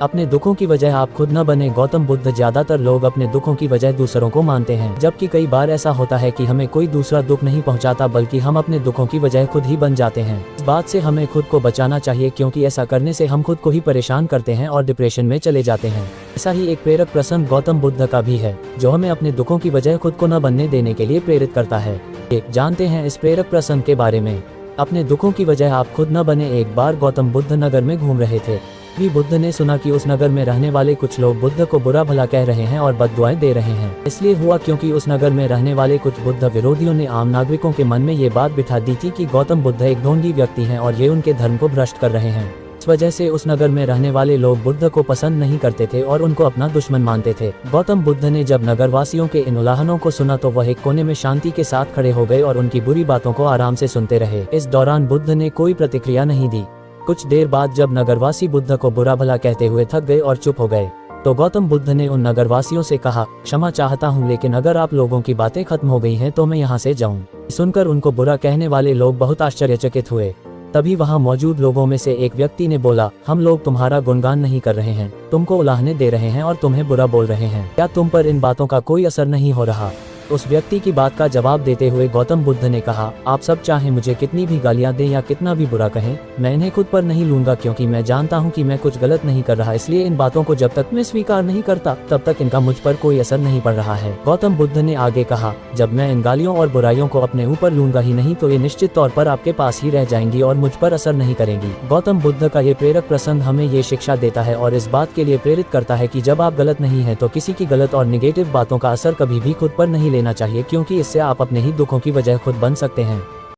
अपने दुखों की वजह आप खुद न बने। गौतम बुद्ध। ज्यादातर लोग अपने दुखों की वजह दूसरों को मानते हैं, जबकि कई बार ऐसा होता है कि हमें कोई दूसरा दुख नहीं पहुंचाता, बल्कि हम अपने दुखों की वजह खुद ही बन जाते हैं। इस बात से हमें खुद को बचाना चाहिए, क्योंकि ऐसा करने से हम खुद को ही परेशान करते हैं और डिप्रेशन में चले जाते हैं। ऐसा ही एक प्रेरक प्रसंग गौतम बुद्ध का भी है, जो हमें अपने दुखों की वजह खुद को न बनने देने के लिए प्रेरित करता है। जानते हैं इस प्रेरक प्रसंग के बारे में। अपने दुखों की वजह आप खुद न बने। एक बार गौतम बुद्ध नगर में घूम रहे थे। भी बुद्ध ने सुना कि उस नगर में रहने वाले कुछ लोग बुद्ध को बुरा भला कह रहे हैं और बद्दुआएं दे रहे हैं। इसलिए हुआ क्योंकि उस नगर में रहने वाले कुछ बुद्ध विरोधियों ने आम नागरिकों के मन में ये बात बिठा दी थी कि गौतम बुद्ध एक ढोंगी व्यक्ति हैं और ये उनके धर्म को भ्रष्ट कर रहे हैं। इस वजह से उस नगर में रहने वाले लोग बुद्ध को पसंद नहीं करते थे और उनको अपना दुश्मन मानते थे। गौतम बुद्ध ने जब नगरवासियों के इन उलाहनों को सुना तो वह एक कोने में शांति के साथ खड़े हो गए और उनकी बुरी बातों को आराम से सुनते रहे। इस दौरान बुद्ध ने कोई प्रतिक्रिया नहीं दी। कुछ देर बाद जब नगरवासी बुद्ध को बुरा भला कहते हुए थक गए और चुप हो गए, तो गौतम बुद्ध ने उन नगरवासियों से कहा, क्षमा चाहता हूँ, लेकिन अगर आप लोगों की बातें खत्म हो गई हैं तो मैं यहाँ से जाऊँ। सुनकर उनको बुरा कहने वाले लोग बहुत आश्चर्यचकित हुए। तभी वहाँ मौजूद लोगों में से एक व्यक्ति ने बोला, हम लोग तुम्हारा गुणगान नहीं कर रहे हैं, तुमको उलाहने दे रहे हैं और तुम्हें बुरा बोल रहे हैं। क्या तुम पर इन बातों का कोई असर नहीं हो रहा? उस व्यक्ति की बात का जवाब देते हुए गौतम बुद्ध ने कहा, आप सब चाहे मुझे कितनी भी गालियां दें या कितना भी बुरा कहें, मैं इन्हें खुद पर नहीं लूंगा, क्योंकि मैं जानता हूं कि मैं कुछ गलत नहीं कर रहा। इसलिए इन बातों को जब तक मैं स्वीकार नहीं करता तब तक इनका मुझ पर कोई असर नहीं पड़ रहा है। गौतम बुद्ध ने आगे कहा, जब मैं इन गालियों और बुराइयों को अपने ऊपर लूंगा ही नहीं तो ये निश्चित तौर पर आपके पास ही रह जाएंगी और मुझ पर असर नहीं करेंगी। गौतम बुद्ध का ये प्रेरक प्रसंग हमें ये शिक्षा देता है और इस बात के लिए प्रेरित करता है कि जब आप गलत नहीं है तो किसी की गलत और निगेटिव बातों का असर कभी भी खुद पर नहीं लेना चाहिए, क्योंकि इससे आप अपने ही दुखों की वजह खुद बन सकते हैं।